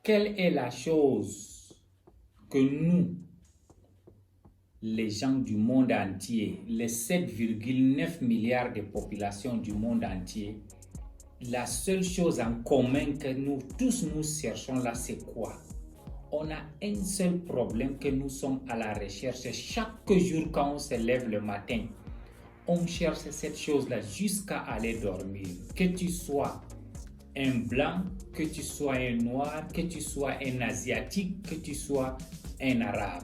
quelle est la chose que nous, les gens du monde entier, les 7,9 milliards de populations du monde entier, la seule chose en commun que nous tous nous cherchons là, c'est quoi? On a un seul problème que nous sommes à la recherche. Chaque jour quand on se lève le matin, on cherche cette chose-là jusqu'à aller dormir. Que tu sois un blanc, que tu sois un noir, que tu sois un asiatique, que tu sois un arabe.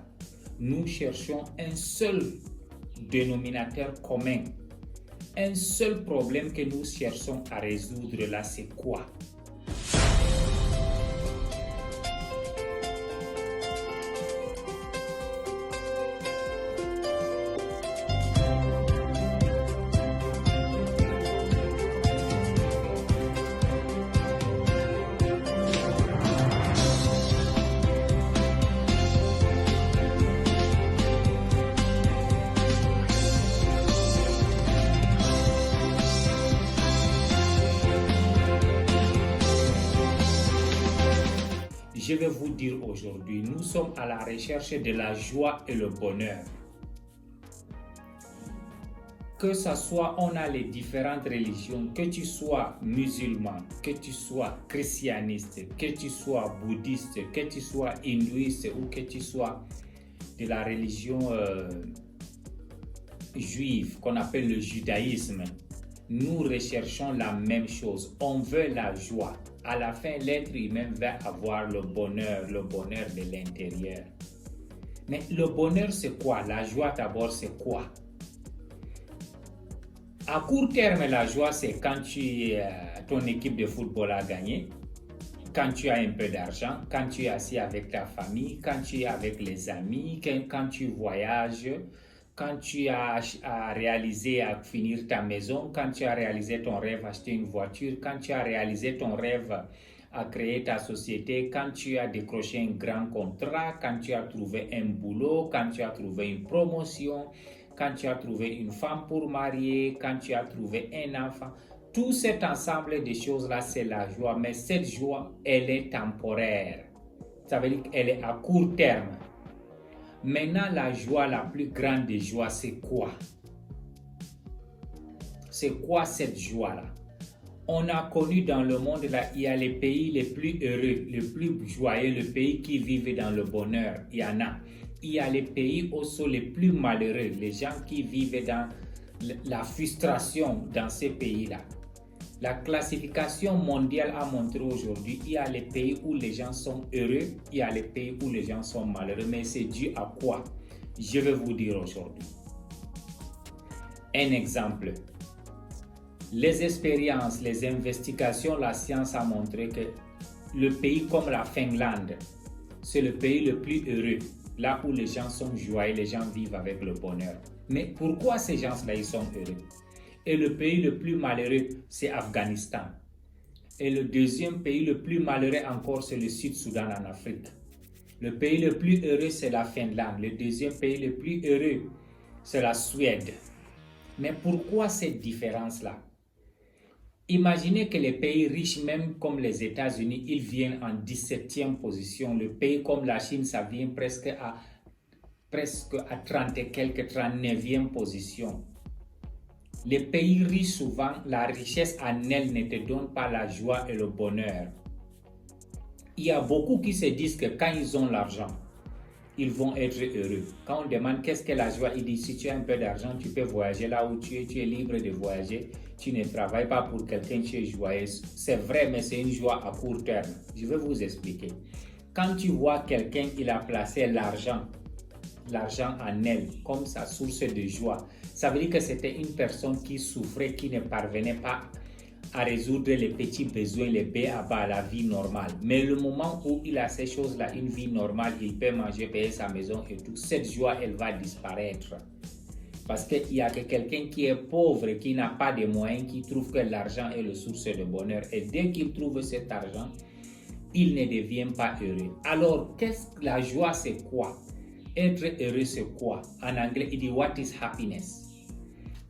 Nous cherchons un seul dénominateur commun. Un seul problème que nous cherchons à résoudre là, c'est quoi? Je vais vous dire aujourd'hui, nous sommes à la recherche de la joie et le bonheur. Que ce soit, on a les différentes religions, que tu sois musulman, que tu sois christianiste, que tu sois bouddhiste, que tu sois hindouiste ou que tu sois de la religion juive qu'on appelle le judaïsme. Nous recherchons la même chose, on veut la joie. À la fin, l'être humain va avoir le bonheur de l'intérieur. Mais le bonheur, c'est quoi? La joie, d'abord, c'est quoi? À court terme, la joie, c'est quand ton équipe de football a gagné, quand tu as un peu d'argent, quand tu es assis avec ta famille, quand tu es avec les amis, quand tu voyages, quand tu as réalisé à finir ta maison, quand tu as réalisé ton rêve acheter une voiture, quand tu as réalisé ton rêve à créer ta société, quand tu as décroché un grand contrat, quand tu as trouvé un boulot, quand tu as trouvé une promotion, quand tu as trouvé une femme pour marier, quand tu as trouvé un enfant. Tout cet ensemble de choses-là, c'est la joie. Mais cette joie, elle est temporaire. Ça veut dire qu'elle est à court terme. Maintenant, la joie, la plus grande des joies, c'est quoi? C'est quoi cette joie-là? On a connu dans le monde, là, il y a les pays les plus heureux, les plus joyeux, les pays qui vivent dans le bonheur. Il y en a. Il y a les pays aussi les plus malheureux, les gens qui vivent dans la frustration dans ces pays-là. La classification mondiale a montré aujourd'hui, il y a les pays où les gens sont heureux, il y a les pays où les gens sont malheureux. Mais c'est dû à quoi? Je vais vous dire aujourd'hui. Un exemple. Les expériences, les investigations, la science a montré que le pays comme la Finlande, c'est le pays le plus heureux, là où les gens sont joyeux, les gens vivent avec le bonheur. Mais pourquoi ces gens-là, ils sont heureux? Et le pays le plus malheureux, c'est Afghanistan. Et le deuxième pays le plus malheureux encore, c'est le Sud-Soudan en Afrique. Le pays le plus heureux, c'est la Finlande. Le deuxième pays le plus heureux, c'est la Suède. Mais pourquoi cette différence-là? Imaginez que les pays riches, même comme les États-Unis, ils viennent en 17e position. Le pays comme la Chine, ça vient presque à 30 et quelques 39e position. Les pays riches, souvent, la richesse en elle ne te donne pas la joie et le bonheur. Il y a beaucoup qui se disent que quand ils ont l'argent, ils vont être heureux. Quand on demande qu'est-ce que la joie, ils disent si tu as un peu d'argent, tu peux voyager là où tu es libre de voyager. Tu ne travailles pas pour quelqu'un, tu es joyeux. C'est vrai, mais c'est une joie à court terme. Je vais vous expliquer. Quand tu vois quelqu'un, il a placé l'argent en elle comme sa source de joie, ça veut dire que c'était une personne qui souffrait, qui ne parvenait pas à résoudre les petits besoins, les b.a.-ba à la vie normale. Mais le moment où il a ces choses-là, une vie normale, il peut manger, payer sa maison et tout, cette joie, elle va disparaître. Parce qu'il y a que quelqu'un qui est pauvre, qui n'a pas de moyens, qui trouve que l'argent est la source de bonheur. Et dès qu'il trouve cet argent, il ne devient pas heureux. Alors, la joie, c'est quoi? Être heureux, c'est quoi? En anglais, il dit « What is happiness ?»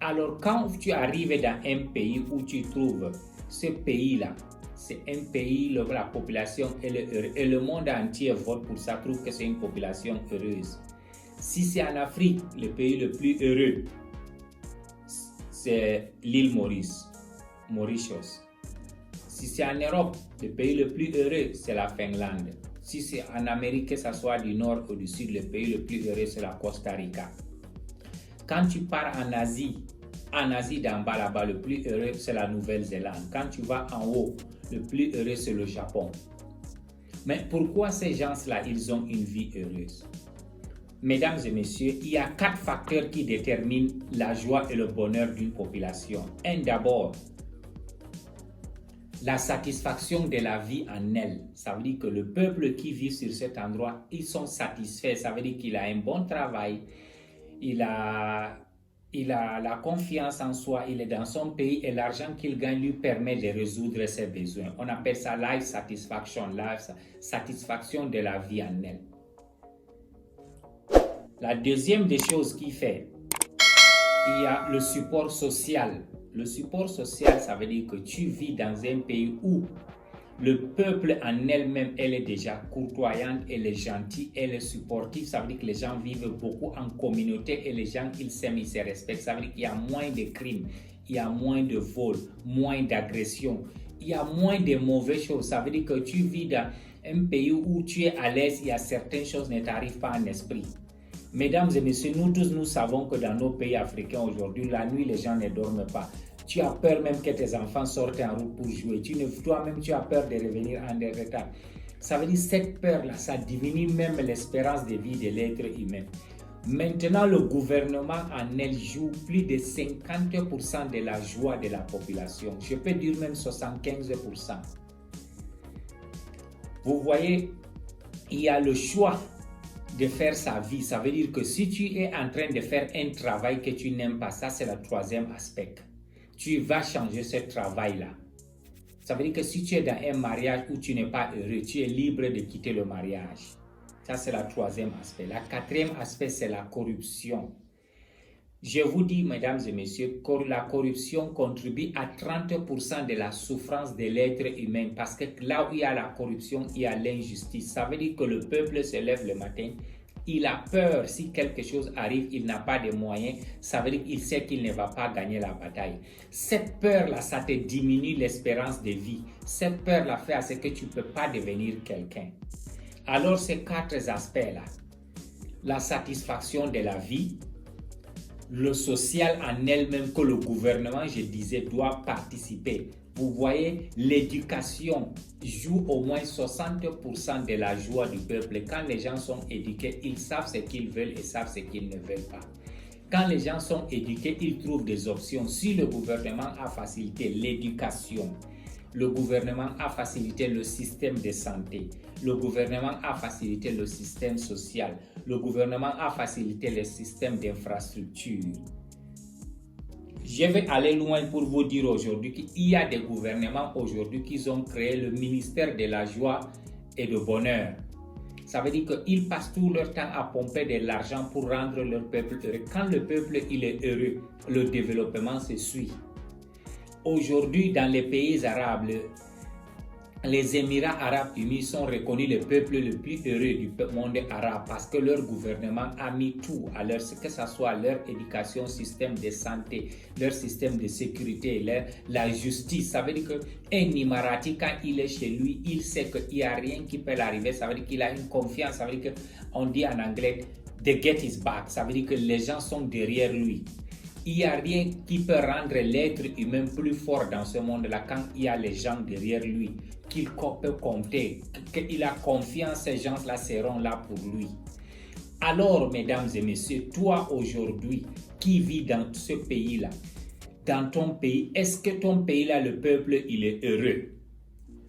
Alors, quand tu arrives dans un pays où tu trouves ce pays-là, c'est un pays où la population est heureuse. Et le monde entier vote pour ça, trouve que c'est une population heureuse. Si c'est en Afrique, le pays le plus heureux, c'est l'île Mauritius. Si c'est en Europe, le pays le plus heureux, c'est la Finlande. Si c'est en Amérique, que ce soit du nord ou du sud, le pays le plus heureux, c'est la Costa Rica. Quand tu pars en Asie d'en bas là-bas, le plus heureux, c'est la Nouvelle-Zélande. Quand tu vas en haut, le plus heureux, c'est le Japon. Mais pourquoi ces gens-là, ils ont une vie heureuse? Mesdames et messieurs, il y a 4 facteurs qui déterminent la joie et le bonheur d'une population. Un, d'abord, la satisfaction de la vie en elle. Ça veut dire que le peuple qui vit sur cet endroit, ils sont satisfaits. Ça veut dire qu'il a un bon travail, il a la confiance en soi, il est dans son pays et l'argent qu'il gagne lui permet de résoudre ses besoins. On appelle ça life satisfaction de la vie en elle. La deuxième des choses qu'il fait, il y a le support social. Le support social, ça veut dire que tu vis dans un pays où le peuple en elle-même, elle est déjà courtoyante, elle est gentille, elle est supportive. Ça veut dire que les gens vivent beaucoup en communauté et les gens, ils s'aiment, ils se respectent. Ça veut dire qu'il y a moins de crimes, il y a moins de vols, moins d'agressions, il y a moins de mauvaises choses. Ça veut dire que tu vis dans un pays où tu es à l'aise, il y a certaines choses qui ne t'arrivent pas en esprit. Mesdames et messieurs, nous tous, nous savons que dans nos pays africains aujourd'hui, la nuit, les gens ne dorment pas. Tu as peur même que tes enfants sortent en route pour jouer. Toi-même, tu as peur de revenir en retard. Ça veut dire que cette peur-là, ça diminue même l'espérance de vie de l'être humain. Maintenant, le gouvernement en elle joue plus de 50% de la joie de la population. Je peux dire même 75%. Vous voyez, il y a le choix de faire sa vie. Ça veut dire que si tu es en train de faire un travail que tu n'aimes pas, ça c'est le troisième aspect. Tu vas changer ce travail-là. Ça veut dire que si tu es dans un mariage où tu n'es pas heureux, tu es libre de quitter le mariage. Ça c'est le troisième aspect. Le quatrième aspect, c'est la corruption. Je vous dis, mesdames et messieurs, que la corruption contribue à 30% de la souffrance de l'être humain. Parce que là où il y a la corruption, il y a l'injustice. Ça veut dire que le peuple se lève le matin, il a peur. Si quelque chose arrive, il n'a pas de moyens. Ça veut dire qu'il sait qu'il ne va pas gagner la bataille. Cette peur-là, ça te diminue l'espérance de vie. Cette peur-là fait à ce que tu ne peux pas devenir quelqu'un. Alors, ces 4 aspects-là, la satisfaction de la vie, le social en elle-même que le gouvernement, je disais, doit participer. Vous voyez, l'éducation joue au moins 60% de la joie du peuple. Quand les gens sont éduqués, ils savent ce qu'ils veulent et savent ce qu'ils ne veulent pas. Quand les gens sont éduqués, ils trouvent des options. Si le gouvernement a facilité l'éducation, le gouvernement a facilité le système de santé, le gouvernement a facilité le système social, le gouvernement a facilité le système d'infrastructure. Je vais aller loin pour vous dire aujourd'hui qu'il y a des gouvernements aujourd'hui qui ont créé le ministère de la joie et du bonheur. Ça veut dire qu'ils passent tout leur temps à pomper de l'argent pour rendre leur peuple heureux. Quand le peuple il est heureux, le développement se suit. Aujourd'hui, dans les pays arabes, les Émirats arabes unis sont reconnus le peuple le plus heureux du monde arabe parce que leur gouvernement a mis tout à leur, que ce soit leur éducation, système de santé, leur système de sécurité, la justice. Ça veut dire qu'un Émirati, quand il est chez lui, il sait qu'il n'y a rien qui peut l'arriver. Ça veut dire qu'il a une confiance. Ça veut dire qu'on dit en anglais, the get is back. Ça veut dire que les gens sont derrière lui. Il n'y a rien qui peut rendre l'être humain plus fort dans ce monde-là quand il y a les gens derrière lui, qu'il peut compter, qu'il a confiance, ces gens-là seront là pour lui. Alors, mesdames et messieurs, toi aujourd'hui qui vis dans ce pays-là, dans ton pays, est-ce que ton pays-là, le peuple, il est heureux?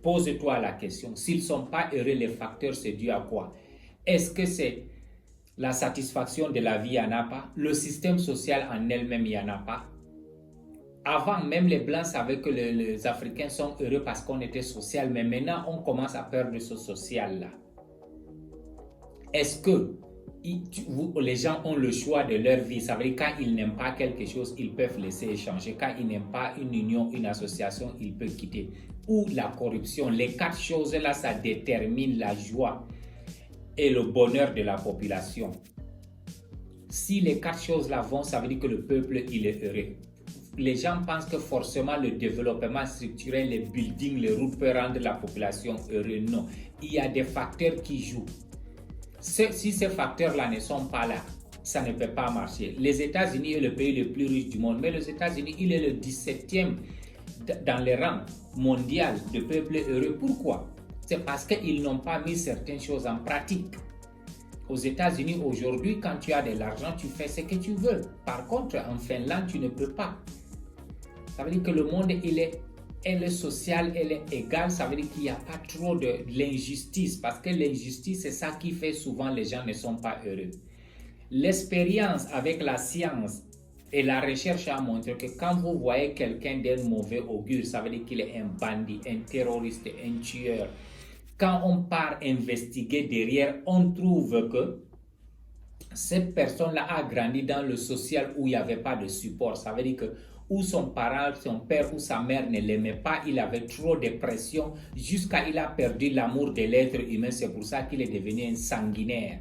Pose-toi la question. S'ils ne sont pas heureux, les facteurs, c'est dû à quoi? Est-ce que c'est la satisfaction de la vie, il n'y en a pas. Le système social en elle-même, il n'y en a pas. Avant, même les Blancs savaient que les Africains sont heureux parce qu'on était social. Mais maintenant, on commence à perdre ce social-là. Est-ce que les gens ont le choix de leur vie. Ça veut dire quand ils n'aiment pas quelque chose, ils peuvent laisser échanger. Quand ils n'aiment pas une union, une association, ils peuvent quitter. Ou la corruption. Les 4 choses-là, ça détermine la joie et le bonheur de la population. Si les 4 choses-là vont, ça veut dire que le peuple, il est heureux. Les gens pensent que forcément le développement structurel, les buildings, les routes peuvent rendre la population heureuse. Non, il y a des facteurs qui jouent. Si ces facteurs-là ne sont pas là, ça ne peut pas marcher. Les États-Unis est le pays le plus riche du monde, mais les États-Unis, il est le 17e dans les rangs mondiaux de peuples heureux. Pourquoi? C'est parce qu'ils n'ont pas mis certaines choses en pratique. Aux États-Unis, aujourd'hui, quand tu as de l'argent, tu fais ce que tu veux. Par contre, en Finlande, tu ne peux pas. Ça veut dire que le monde, elle est sociale, elle est égale. Ça veut dire qu'il n'y a pas trop de l'injustice. Parce que l'injustice, c'est ça qui fait souvent les gens ne sont pas heureux. L'expérience avec la science et la recherche a montré que quand vous voyez quelqu'un d'un mauvais augure, ça veut dire qu'il est un bandit, un terroriste, un tueur. Quand on part investiguer derrière, on trouve que cette personne-là a grandi dans le social où il n'y avait pas de support. Ça veut dire que où son parent, son père ou sa mère ne l'aimait pas, il avait trop de pression jusqu'à il a perdu l'amour de l'être humain. C'est pour ça qu'il est devenu un sanguinaire.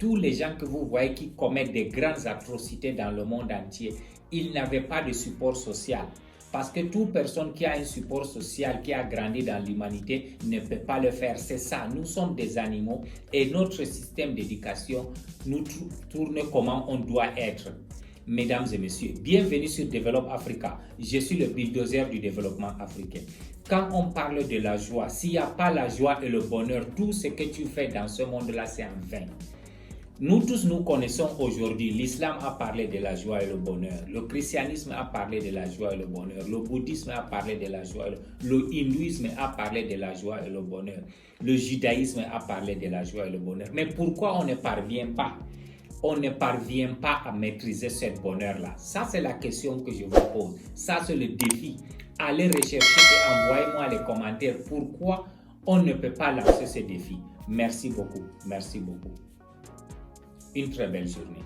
Tous les gens que vous voyez qui commettent des grandes atrocités dans le monde entier, ils n'avaient pas de support social. Parce que toute personne qui a un support social, qui a grandi dans l'humanité, ne peut pas le faire. C'est ça, nous sommes des animaux et notre système d'éducation nous tourne comment on doit être. Mesdames et messieurs, bienvenue sur Develop Africa. Je suis le bulldozer du développement africain. Quand on parle de la joie, s'il n'y a pas la joie et le bonheur, tout ce que tu fais dans ce monde-là, c'est en vain. Nous tous, nous connaissons aujourd'hui, l'islam a parlé de la joie et le bonheur, le christianisme a parlé de la joie et le bonheur, le bouddhisme a parlé de la joie, le hindouisme a parlé de la joie et le bonheur, le judaïsme a parlé de la joie et le bonheur. Mais pourquoi on ne parvient pas? On ne parvient pas à maîtriser ce bonheur-là. Ça, c'est la question que je vous pose. Ça, c'est le défi. Allez rechercher et envoyez-moi les commentaires. Pourquoi on ne peut pas lancer ce défi? Merci beaucoup. Merci beaucoup. Une très belle journée.